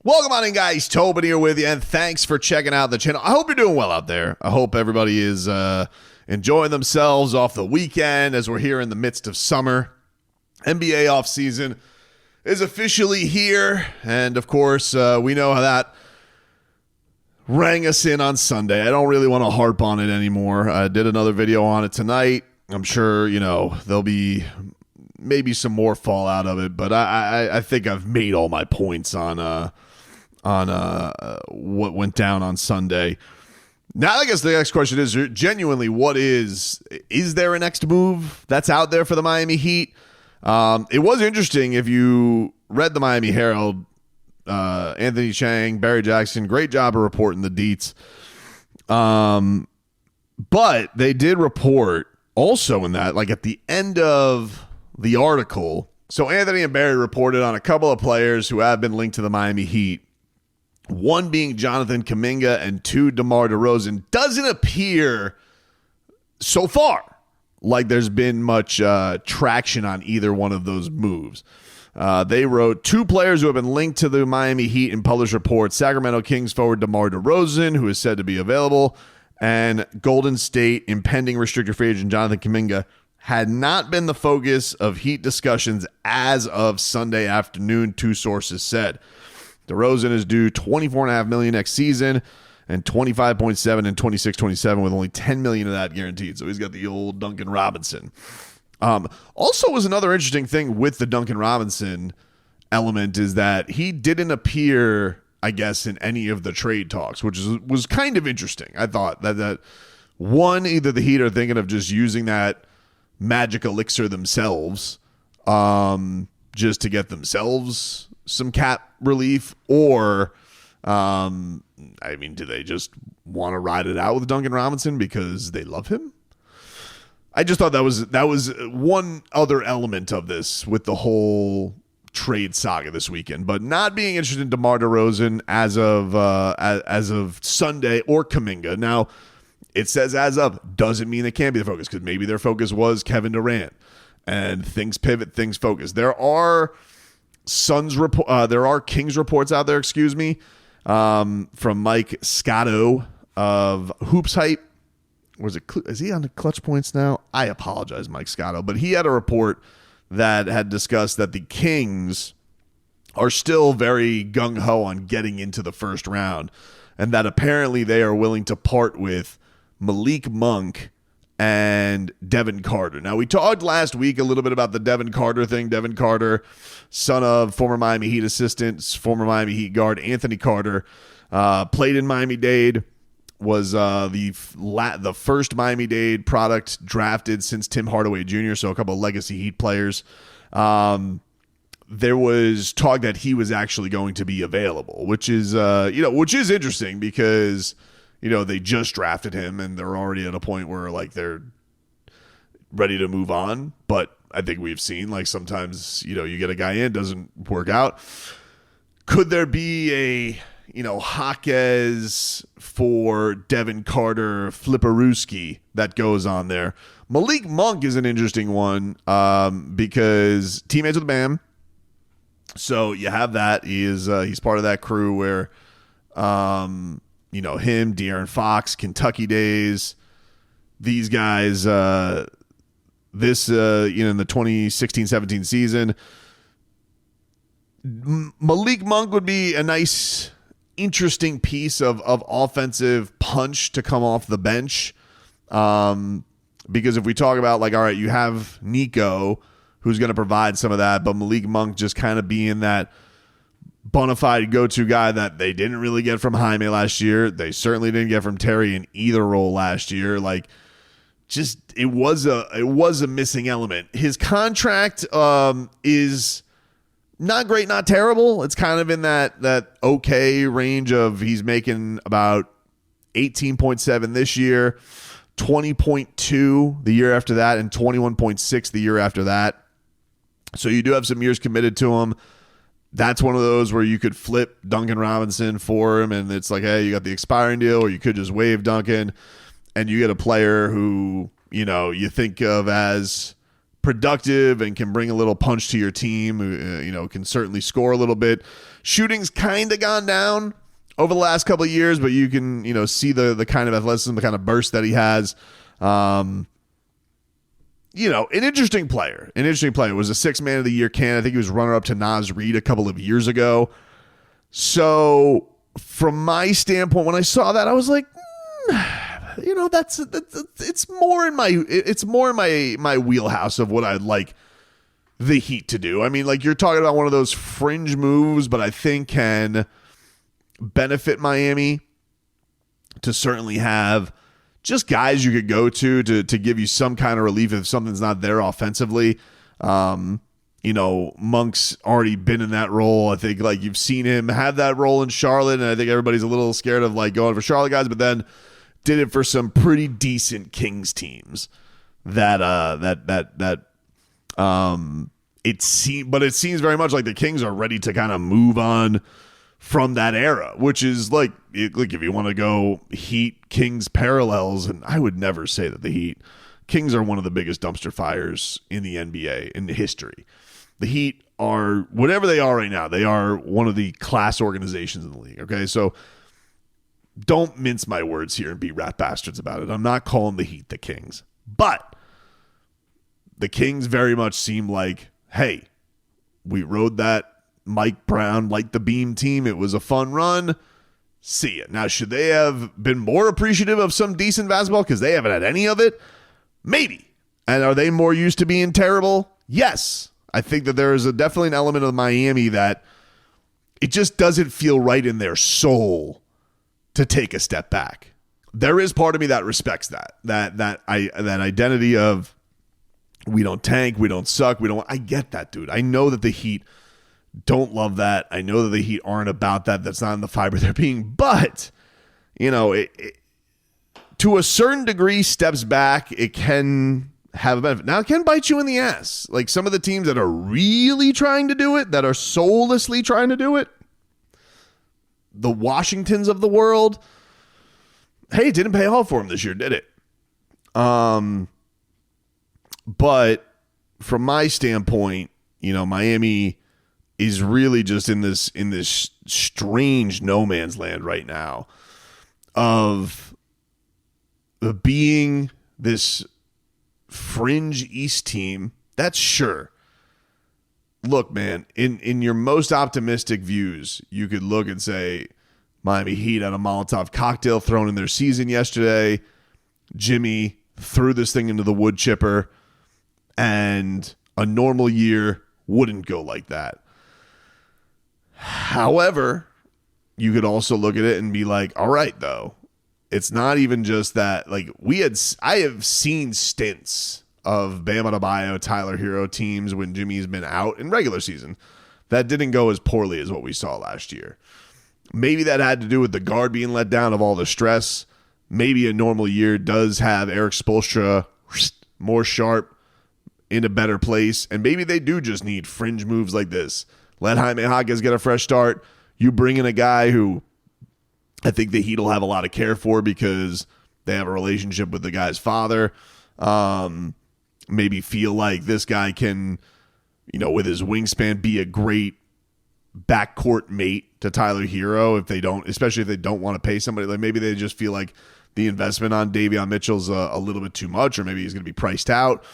Welcome on in, guys. Tobin here with you, and thanks for checking out the channel. I hope you're doing well out there. I hope everybody is enjoying themselves off the weekend as we're here in the midst of summer. NBA offseason is officially here, and of course, we know how that rang us in on Sunday. I don't really want to harp on it anymore. I did another video on it tonight. I'm sure, there'll be maybe some more fallout of it, but I think I've made all my points on what went down on Sunday. Now, I guess the next question is genuinely, is there a next move that's out there for the Miami Heat? It was interesting if you read the Miami Herald. Anthony Chang, Barry Jackson, great job of reporting the deets. But they did report also in that, like at the end of the article. So Anthony and Barry reported on a couple of players who have been linked to the Miami Heat. One being Jonathan Kuminga and two, DeMar DeRozan. Doesn't appear so far like there's been much traction on either one of those moves. They wrote two players who have been linked to the Miami Heat in published reports: Sacramento Kings forward DeMar DeRozan, who is said to be available, and Golden State impending restricted free agent Jonathan Kuminga had not been the focus of Heat discussions as of Sunday afternoon, two sources said. DeRozan is due $24.5 million next season and $25.7 in 26-27, with only $10 million of that guaranteed. So he's got the old Duncan Robinson. Also was another interesting thing with the Duncan Robinson element is that he didn't appear, I guess, in any of the trade talks, which was kind of interesting. I thought that one, either the Heat are thinking of just using that magic elixir themselves, just to get themselves some cap relief, or do they just want to ride it out with Duncan Robinson because they love him? I just thought that was one other element of this with the whole trade saga this weekend. But not being interested in DeMar DeRozan as of Sunday, or Kuminga. Now, it says as of, doesn't mean it can't be the focus, because maybe their focus was Kevin Durant, and things pivot, things focus. There are Kings reports out there, from Mike Scotto of Hoops Hype. Is he on the Clutch Points now? I apologize, Mike Scotto, but he had a report that had discussed that the Kings are still very gung-ho on getting into the first round, and that apparently they are willing to part with Malik Monk and Devin Carter. Now, we talked last week a little bit about the Devin Carter thing. Devin Carter, son of former Miami Heat assistants, former Miami Heat guard Anthony Carter, played in Miami-Dade, was the first Miami-Dade product drafted since Tim Hardaway Jr., so a couple of legacy Heat players. There was talk that he was actually going to be available, which is interesting because they just drafted him and they're already at a point where like they're ready to move on. But I think we've seen like sometimes you get a guy in, doesn't work out. Could there be a Jaquez for Devin Carter Flipperooski that goes on there? Malik Monk is an interesting one because teammates with Bam. So you have that. He's part of that crew where him, De'Aaron Fox, Kentucky days, these guys, in the 2016-17 season, Malik Monk would be a nice, interesting piece of offensive punch to come off the bench. Because if we talk about all right, you have Nico who's going to provide some of that, but Malik Monk just kind of being that bona fide go-to guy that they didn't really get from Jaime last year. They certainly didn't get from Terry in either role last year. It was a missing element. His contract is not great, not terrible. It's kind of in that okay range of he's making about 18.7 this year, 20.2 the year after that, and 21.6 the year after that. So you do have some years committed to him. That's one of those where you could flip Duncan Robinson for him, and it's like, hey, you got the expiring deal, or you could just waive Duncan, and you get a player who, you think of as productive and can bring a little punch to your team, can certainly score a little bit. Shooting's kind of gone down over the last couple of years, but you can, see the kind of athleticism, the kind of burst that he has. An interesting player. Was a 6th man of the year candidate. I think he was runner-up to Naz Reid a couple of years ago. So from my standpoint, when I saw that, I was like, it's more in my wheelhouse of what I'd like the Heat to do. I mean, like, you're talking about one of those fringe moves, but I think can benefit Miami to certainly have just guys you could go to give you some kind of relief if something's not there offensively. Monk's already been in that role. I think, like, you've seen him have that role in Charlotte, and I think everybody's a little scared of, like, going for Charlotte guys, but then did it for some pretty decent Kings teams it seems very much like the Kings are ready to kind of move on from that era, which is like if you want to go Heat Kings parallels, and I would never say that the Kings are one of the biggest dumpster fires in the NBA in history. The Heat are, whatever they are right now, they are one of the class organizations in the league. Okay, so don't mince my words here and be rat bastards about it. I'm not calling the Heat the Kings, but the Kings very much seem like, hey, we rode that Mike Brown light the beam team. It was a fun run. See it. Now, should they have been more appreciative of some decent basketball because they haven't had any of it? Maybe. And are they more used to being terrible? Yes. I think that there is definitely an element of Miami that it just doesn't feel right in their soul to take a step back. There is part of me that respects that identity of we don't tank, we don't suck, I get that, dude. I know that the Heat don't love that. I know that the Heat aren't about that. That's not in the fiber they're being. But, to a certain degree, steps back, it can have a benefit. Now, it can bite you in the ass. Like some of the teams that are really trying to do it, that are soullessly trying to do it, the Washingtons of the world, hey, it didn't pay off for them this year, did it? But from my standpoint, Miami is really just in this strange no man's land right now of being this fringe East team. That's sure. Look, man, in your most optimistic views, you could look and say Miami Heat had a Molotov cocktail thrown in their season yesterday. Jimmy threw this thing into the wood chipper, and a normal year wouldn't go like that. However, you could also look at it and be like, all right, though, it's not even just that. Like I have seen stints of Bam Adebayo, Tyler Hero teams when Jimmy's been out in regular season that didn't go as poorly as what we saw last year. Maybe that had to do with the guard being let down of all the stress. Maybe a normal year does have Eric Spoelstra more sharp, in a better place, and maybe they do just need fringe moves like this. Let Jaime Jaquez get a fresh start. You bring in a guy who I think the Heat will have a lot of care for because they have a relationship with the guy's father. Maybe feel like this guy can, with his wingspan, be a great backcourt mate to Tyler Hero especially if they don't want to pay somebody. Like maybe they just feel like the investment on Davion Mitchell's a little bit too much, or maybe he's going to be priced out.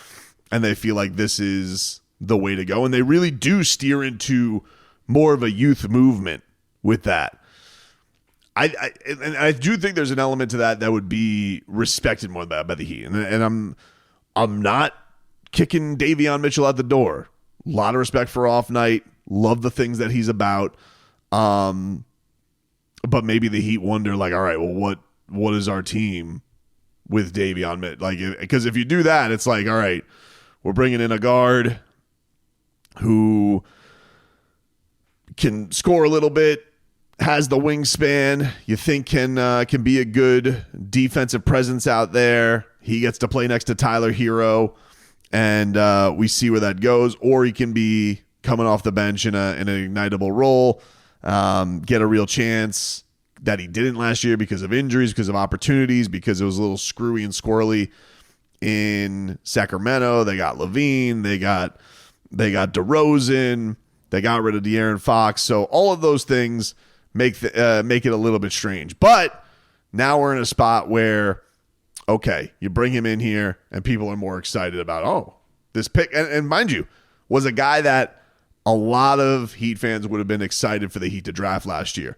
And they feel like this is the way to go. And they really do steer into more of a youth movement with that. I do think there's an element to that would be respected more by the Heat. And I'm not kicking Davion Mitchell out the door. A lot of respect for Off Night. Love the things that he's about. But maybe the Heat wonder, like, all right, well, what is our team with Davion Mitchell? Like, because if you do that, it's like, all right, we're bringing in a guard who can score a little bit, has the wingspan, you think can be a good defensive presence out there. He gets to play next to Tyler Hero, and we see where that goes. Or he can be coming off the bench in an ignitable role, get a real chance that he didn't last year because of injuries, because of opportunities, because it was a little screwy and squirrely in Sacramento. They got Levine. They got DeRozan. They got rid of De'Aaron Fox. So all of those things make it a little bit strange. But now we're in a spot where, okay, you bring him in here and people are more excited about, this pick. And mind you, was a guy that a lot of Heat fans would have been excited for the Heat to draft last year.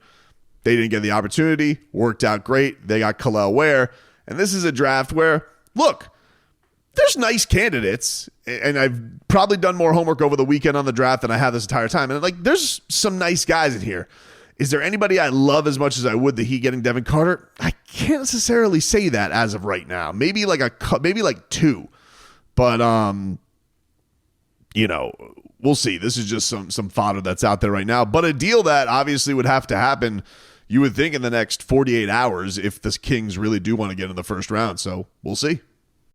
They didn't get the opportunity. Worked out great. They got Khalil Ware. And this is a draft where, look, there's nice candidates, and I've probably done more homework over the weekend on the draft than I have this entire time. And there's some nice guys in here. Is there anybody I love as much as I would the Heat getting Devin Carter? I can't necessarily say that as of right now. Maybe like two, but we'll see. This is just some fodder that's out there right now. But a deal that obviously would have to happen, you would think, in the next 48 hours if the Kings really do want to get in the first round. So we'll see.